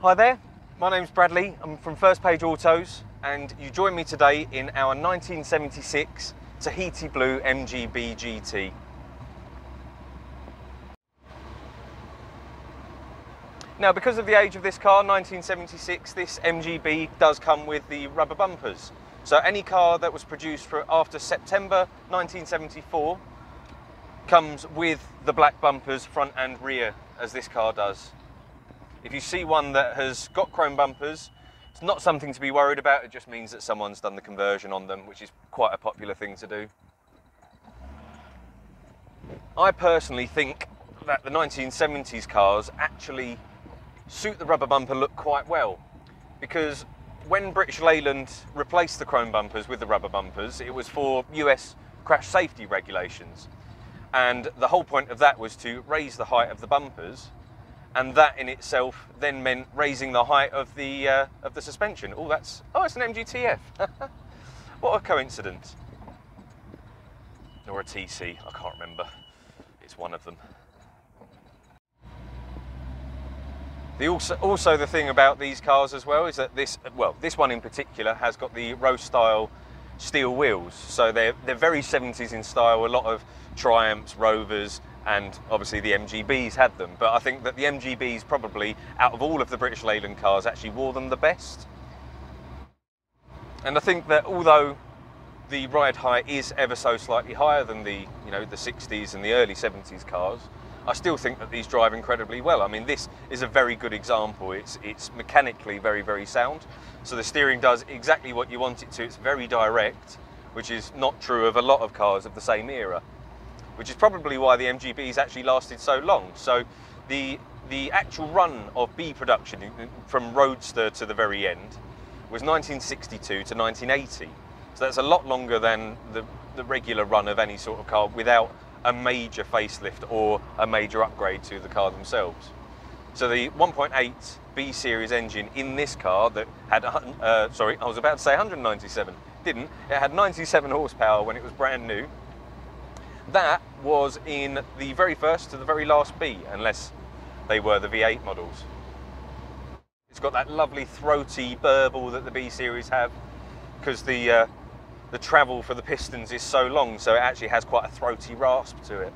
Hi there, my name's Bradley, I'm from First Page Autos, and you join me today in our 1976 Tahiti Blue MGB GT. Now, because of the age of this car, 1976, this MGB does come with the rubber bumpers. So any car that was produced after September 1974 comes with the black bumpers front and rear, as this car does. If you see one that has got chrome bumpers, it's not something to be worried about. It just means that someone's done the conversion on them, which is quite a popular thing to do. I personally think that the 1970s cars actually suit the rubber bumper look quite well, because when British Leyland replaced the chrome bumpers with the rubber bumpers, it was for US crash safety regulations. And the whole point of that was to raise the height of the bumpers, and that in itself then meant raising the height of the suspension. Oh, it's an MGTF. What a coincidence. Or a TC, I can't remember. It's one of them. Also the thing about these cars as well is that this one in particular has got the road style steel wheels. So they're very 70s in style. A lot of Triumphs, Rovers, and obviously the MGBs had them, but I think that the MGBs probably, out of all of the British Leyland cars, actually wore them the best. And I think that although the ride height is ever so slightly higher than the 60s and the early 70s cars, I still think that these drive incredibly well. I mean, this is a very good example. It's mechanically very, very sound. So the steering does exactly what you want it to. It's very direct, which is not true of a lot of cars of the same era, which is probably why the MGBs actually lasted so long. So the actual run of B production from Roadster to the very end was 1962 to 1980. So that's a lot longer than the regular run of any sort of car without a major facelift or a major upgrade to the car themselves. So the 1.8 B series engine in this car that had, sorry, I was about to say 197, didn't. It had 97 horsepower when it was brand new. That was in the very first to the very last B, unless they were the V8 models. It's got that lovely throaty burble that the B series have, because the travel for the pistons is so long, so it actually has quite a throaty rasp to it.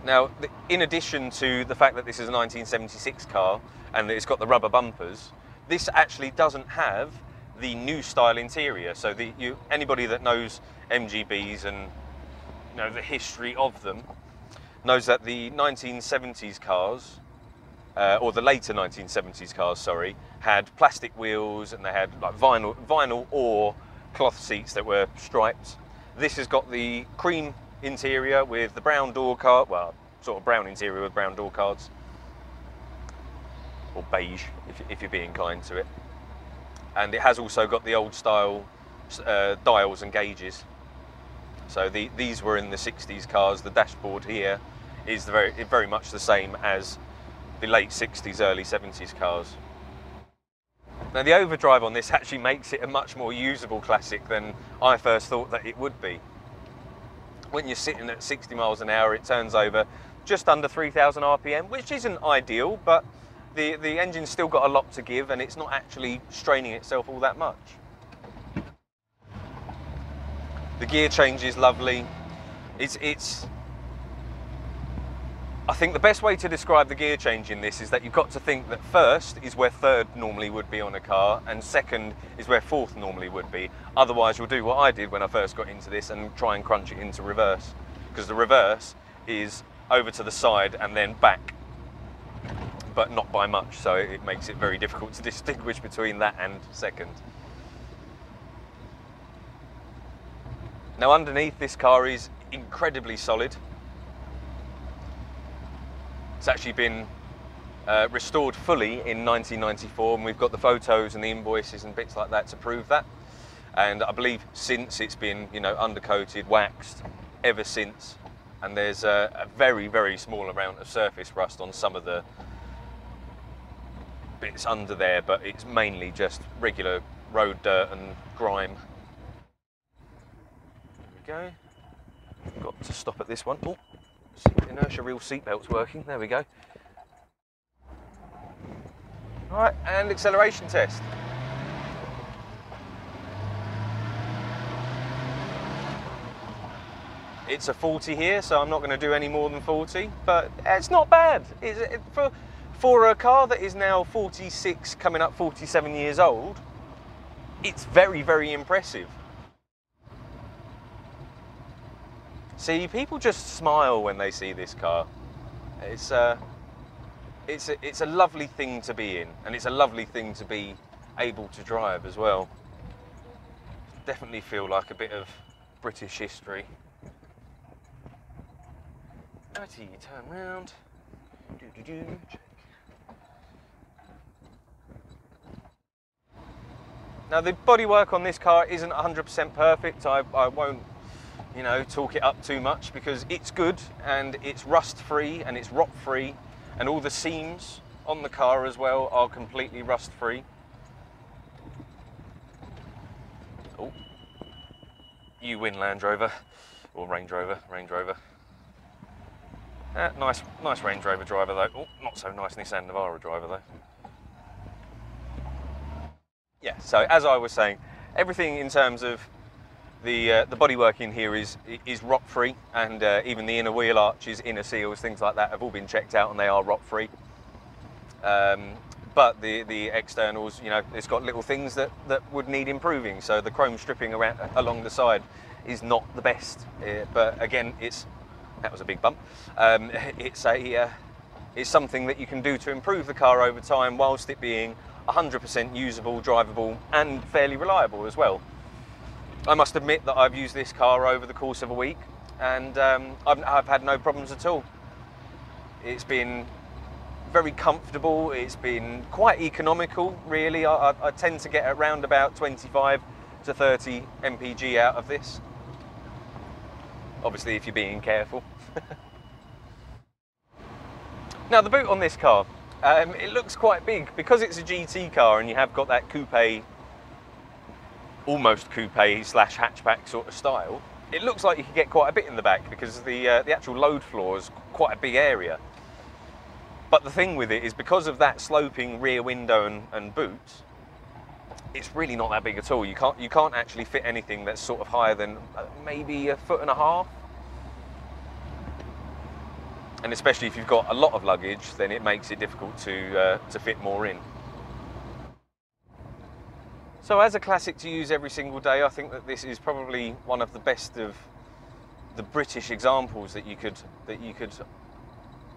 Now, in addition to the fact that this is a 1976 car and that it's got the rubber bumpers, this actually doesn't have the new style interior. So anybody that knows MGBs and the history of them knows that the 1970s cars, or the later 1970s cars, sorry, had plastic wheels and they had like vinyl or cloth seats that were striped. This has got the cream interior with the brown door card, well, sort of brown interior with brown door cards, or beige if you're being kind to it. And it has also got the old style dials and gauges. So these were in the 60s cars. The dashboard here is very much the same as the late 60s, early 70s cars. Now the overdrive on this actually makes it a much more usable classic than I first thought that it would be. When you're sitting at 60 miles an hour, it turns over just under 3,000 RPM, which isn't ideal, but the engine's still got a lot to give and it's not actually straining itself all that much. The gear change is lovely. I think the best way to describe the gear change in this is that you've got to think that first is where third normally would be on a car, and second is where fourth normally would be. Otherwise, you'll do what I did when I first got into this and try and crunch it into reverse, because the reverse is over to the side and then back, but not by much, so it makes it very difficult to distinguish between that and second. Now underneath, this car is incredibly solid. It's actually been restored fully in 1994, and we've got the photos and the invoices and bits like that to prove that. And I believe since it's been, undercoated, waxed ever since. And there's a very, very small amount of surface rust on some of the bits under there, but it's mainly just regular road dirt and grime. Go. Got to stop at this one. Oh, inertia real seatbelt's working. There we go. Right, and acceleration test. It's a 40 here, so I'm not going to do any more than 40, but it's not bad. For a car that is now 46, coming up 47 years old, it's very, very impressive. See, people just smile when they see this car. It's a lovely thing to be in, and it's a lovely thing to be able to drive as well. Definitely feel like a bit of British history. Righty, turn round. Check. Now the bodywork on this car isn't 100% perfect. I won't, you know, talk it up too much because it's good and it's rust free and it's rot free, and all the seams on the car as well are completely rust free. Oh, you win, Land Rover, or Range Rover, Range Rover. Nice Range Rover driver though. Oh, not so nice Nissan Navara driver though. Yeah, so as I was saying, everything in terms of the bodywork in here is rot free, and even the inner wheel arches, inner seals, things like that have all been checked out and they are rot free. But the externals, you know, it's got little things that would need improving. So the chrome stripping around along the side is not the best, but again, that was a big bump. It's something that you can do to improve the car over time whilst it being 100% usable, drivable, and fairly reliable as well. I must admit that I've used this car over the course of a week, and I've had no problems at all. It's been very comfortable. It's been quite economical, really. I tend to get around about 25 to 30 mpg out of this. Obviously, if you're being careful. Now, the boot on this car, it looks quite big because it's a GT car and you have got that coupe, almost coupe / hatchback sort of style. It looks like you could get quite a bit in the back because the actual load floor is quite a big area. But the thing with it is, because of that sloping rear window and boot, it's really not that big at all. You can't actually fit anything that's sort of higher than maybe 1.5 foot. And especially if you've got a lot of luggage, then it makes it difficult to fit more in. So as a classic to use every single day, I think that this is probably one of the best of the British examples that you could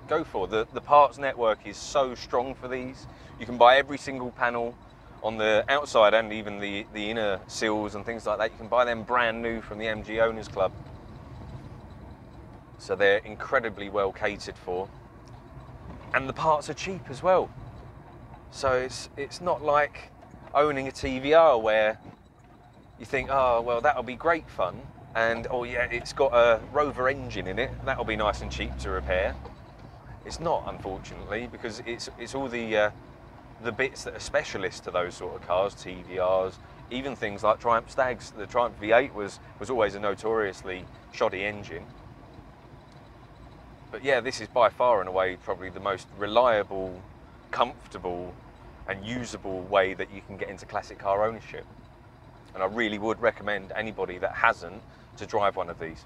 go for. The parts network is so strong for these. You can buy every single panel on the outside and even the inner sills and things like that. You can buy them brand new from the MG Owners Club. So they're incredibly well catered for. And the parts are cheap as well. So it's not like owning a TVR where you think, oh, well, that'll be great fun. And, oh yeah, it's got a Rover engine in it. That'll be nice and cheap to repair. It's not, unfortunately, because it's all the bits that are specialist to those sort of cars, TVRs, even things like Triumph Stags. The Triumph V8 was always a notoriously shoddy engine. But yeah, this is by far and away probably the most reliable, comfortable and usable way that you can get into classic car ownership. And I really would recommend anybody that hasn't to drive one of these.